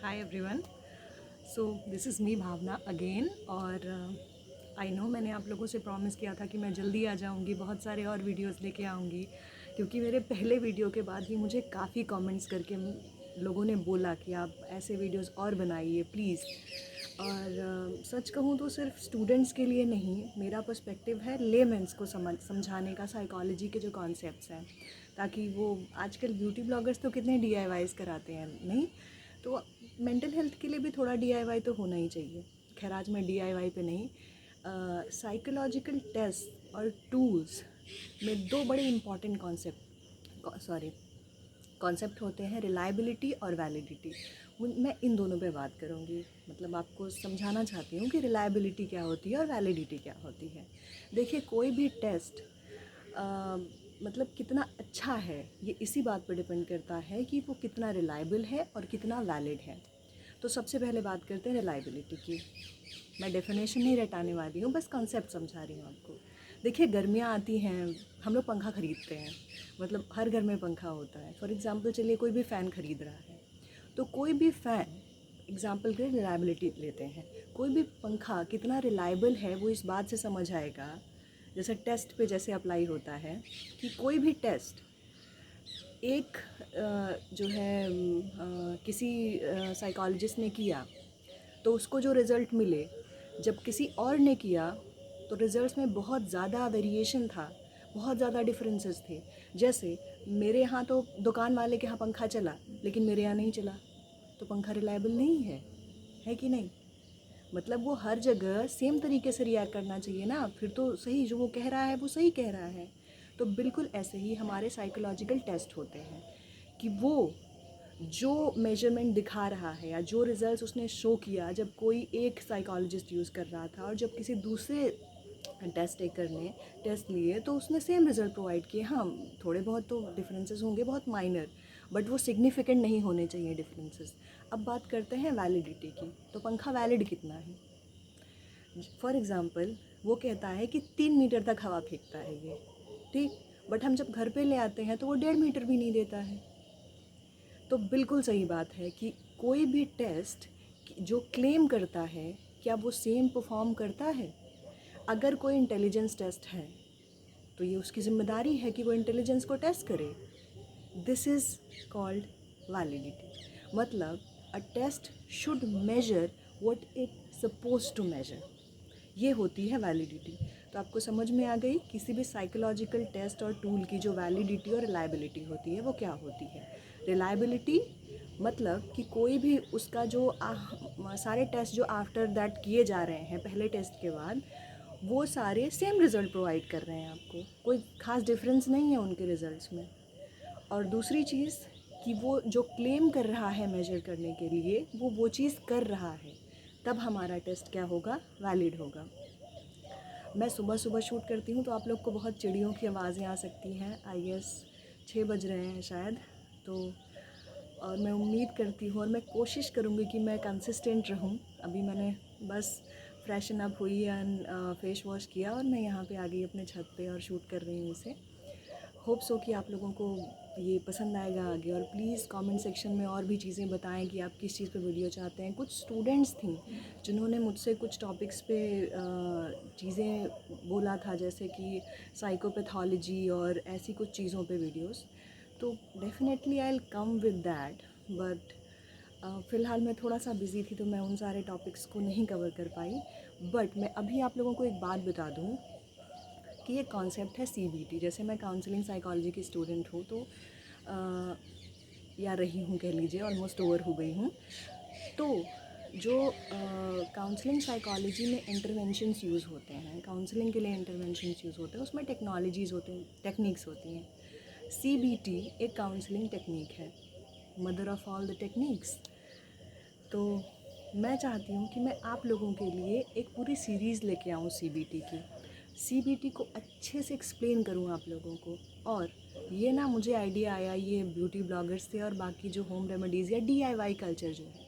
Hi everyone. So this is me Bhavana again. और I no मैंने आप लोगों से प्रॉमिस किया था कि मैं जल्दी आ जाऊंगी, बहुत सारे और वीडियोस लेके आऊंगी, क्योंकि मेरे पहले वीडियो के बाद ही मुझे काफ़ी कमेंट्स करके लोगों ने बोला कि आप ऐसे वीडियोस और बनाइए प्लीज़। और सच कहूँ तो सिर्फ स्टूडेंट्स के लिए नहीं, मेरा पर्सपेक्टिव है लेमेंस को समझाने का, साइकोलॉजी के जो कॉन्सेप्ट्स हैं, ताकि वो आजकल ब्यूटी ब्लॉगर्स तो कितने DIYs कराते हैं, नहीं तो मेंटल हेल्थ के लिए भी थोड़ा DIY तो होना ही चाहिए। खैर आज मैं DIY पे नहीं, साइकोलॉजिकल टेस्ट और टूल्स में दो बड़े इम्पॉर्टेंट कॉन्सेप्ट होते हैं, रिलायबिलिटी और वैलिडिटी। मैं इन दोनों पे बात करूँगी, मतलब आपको समझाना चाहती हूँ कि रिलायबिलिटी क्या होती है और वैलिडिटी क्या होती है। देखिए, कोई भी टेस्ट मतलब कितना अच्छा है ये इसी बात पर डिपेंड करता है कि वो कितना रिलायबल है और कितना वैलिड है। तो सबसे पहले बात करते हैं रिलायबिलिटी की। मैं डेफिनेशन नहीं रटाने वाली हूँ, बस कॉन्सेप्ट समझा रही हूँ आपको। देखिए, गर्मियाँ आती हैं, हम लोग पंखा ख़रीदते हैं, मतलब हर घर में पंखा होता है। फॉर एग्ज़ाम्पल चलिए कोई भी फ़ैन ख़रीद रहा है, तो कोई भी फ़ैन, एग्ज़ाम्पल के लिए रिलायबिलिटी लेते हैं, कोई भी पंखा कितना रिलायबल है वो इस बात से समझ आएगा, जैसे टेस्ट पे जैसे अप्लाई होता है कि कोई भी टेस्ट एक जो है किसी साइकोलॉजिस्ट ने किया तो उसको जो रिज़ल्ट मिले, जब किसी और ने किया तो रिज़ल्ट्स में बहुत ज़्यादा वेरिएशन था, बहुत ज़्यादा डिफरेंसेस थे। जैसे मेरे यहाँ तो दुकान वाले के यहाँ पंखा चला, लेकिन मेरे यहाँ नहीं चला, तो पंखा रिलायबल नहीं है कि नहीं? मतलब वो हर जगह सेम तरीके से रिएक्ट करना चाहिए ना, फिर तो सही जो वो कह रहा है वो सही कह रहा है। तो बिल्कुल ऐसे ही हमारे साइकोलॉजिकल टेस्ट होते हैं कि वो जो मेजरमेंट दिखा रहा है या जो रिजल्ट्स उसने शो किया जब कोई एक साइकोलॉजिस्ट यूज़ कर रहा था और जब किसी दूसरे टेस्ट टेकर ने टेस्ट लिए तो उसने सेम रिज़ल्ट प्रोवाइड किए। हाँ, थोड़े बहुत तो डिफरेंसेस होंगे, बहुत माइनर, बट वो सिग्निफिकेंट नहीं होने चाहिए डिफरेंसेस। अब बात करते हैं वैलिडिटी की। तो पंखा वैलिड कितना है? फॉर एग्ज़ाम्पल वो कहता है कि 3 मीटर तक हवा फेंकता है ये, ठीक, बट हम जब घर पे ले आते हैं तो वो 1.5 मीटर भी नहीं देता है। तो बिल्कुल सही बात है कि कोई भी टेस्ट जो क्लेम करता है, क्या वो सेम परफॉर्म करता है? अगर कोई इंटेलिजेंस टेस्ट है तो ये उसकी ज़िम्मेदारी है कि वो इंटेलिजेंस को टेस्ट करे। This is called validity. मतलब a test should measure what it suppose to measure, ये होती है वैलिडिटी। तो आपको समझ में आ गई किसी भी साइकोलॉजिकल टेस्ट और टूल की जो वैलिडिटी और रिलायबिलिटी होती है वो क्या होती है। रिलायबिलिटी मतलब कि कोई भी उसका जो सारे टेस्ट जो आफ्टर दैट किए जा रहे हैं पहले टेस्ट के बाद, वो सारे सेम रिज़ल्ट प्रोवाइड कर रहे हैं आपको, कोई ख़ास डिफरेंस नहीं है उनके रिज़ल्ट्स में। और दूसरी चीज़ कि वो जो क्लेम कर रहा है मेजर करने के लिए वो चीज़ कर रहा है, तब हमारा टेस्ट क्या होगा? वैलिड होगा। मैं सुबह सुबह शूट करती हूँ तो आप लोग को बहुत चिड़ियों की आवाज़ें आ सकती हैं, आई गेस 6 बज रहे हैं शायद। तो और मैं उम्मीद करती हूँ और मैं कोशिश करूँगी कि मैं कंसिस्टेंट रहूँ। अभी मैंने बस फ्रेशन अप हुई एंड फेस वॉश किया और मैं यहाँ पे आ गई अपने छत पे और शूट कर रही हूँ इसे। होप सो कि आप लोगों को ये पसंद आएगा आगे। और प्लीज़ कमेंट सेक्शन में और भी चीज़ें बताएं कि आप किस चीज़ पे वीडियो चाहते हैं। कुछ स्टूडेंट्स थी जिन्होंने मुझसे कुछ टॉपिक्स पे चीज़ें बोला था, जैसे कि साइकोपैथोलॉजी और ऐसी कुछ चीज़ों पे वीडियोस। तो definitely I will come with that, but फ़िलहाल मैं थोड़ा सा बिज़ी थी तो मैं उन सारे टॉपिक्स को नहीं कवर कर पाई। बट मैं अभी आप लोगों को एक बात बता दूँ कि ये कॉन्सेप्ट है CBT। जैसे मैं काउंसलिंग साइकोलॉजी की स्टूडेंट हूँ, तो या रही हूँ कह लीजिए, ऑलमोस्ट ओवर हो गई हूँ। तो जो काउंसलिंग साइकोलॉजी में इंटरवेंशंस यूज़ होते हैं, काउंसलिंग के लिए इंटरवेंशंस यूज़ होते हैं, उसमें टेक्नोलॉजीज़ होती हैं, टेक्निक्स होती हैं। CBT एक काउंसलिंग टेक्निक है, mother of all the techniques. तो मैं चाहती हूँ कि मैं आप लोगों के लिए एक पूरी सीरीज़ लेके आऊँ CBT की, CBT को अच्छे से एक्सप्लेन करूँ आप लोगों को। और ये ना मुझे आइडिया आया ये ब्यूटी ब्लॉगर्स से और बाकी जो होम रेमेडीज़ या DIY कल्चर जो है,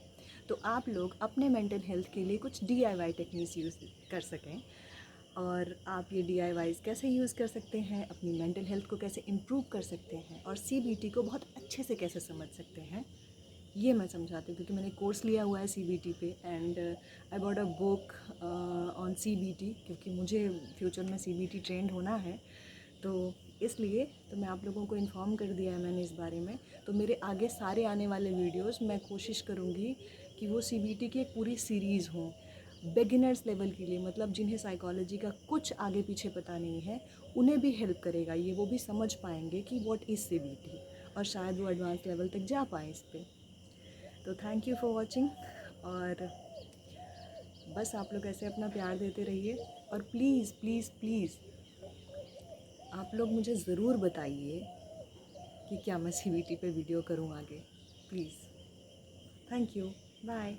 तो आप लोग अपने मेंटल हेल्थ के लिए कुछ DIY टेक्निक्स यूज़ कर सकें। और आप ये DIYs कैसे यूज़ कर सकते हैं, अपनी मेंटल हेल्थ को कैसे इम्प्रूव कर सकते हैं और CBT को बहुत अच्छे से कैसे समझ सकते हैं, ये मैं समझाती हूँ, क्योंकि मैंने कोर्स लिया हुआ है CBT पे, and I bought a book on CBT, क्योंकि मुझे फ्यूचर में CBT ट्रेंड होना है। तो इसलिए तो मैं आप लोगों को इन्फॉर्म कर दिया है मैंने इस बारे में। तो मेरे आगे सारे आने वाले वीडियोस मैं कोशिश करूँगी कि वो CBT की एक पूरी सीरीज़ हों, बिगिनर्स लेवल के लिए, मतलब जिन्हें साइकोलॉजी का कुछ आगे पीछे पता नहीं है उन्हें भी हेल्प करेगा ये, वो भी समझ पाएंगे कि व्हाट इज़ CBT, और शायद वो एडवांस लेवल तक जा पाएँ इस पर। तो थैंक यू फॉर वॉचिंग, और बस आप लोग ऐसे अपना प्यार देते रहिए, और प्लीज़ प्लीज़ प्लीज़ आप लोग मुझे ज़रूर बताइए कि क्या मैं CBT पे वीडियो करूँ आगे, प्लीज़। Thank you, bye.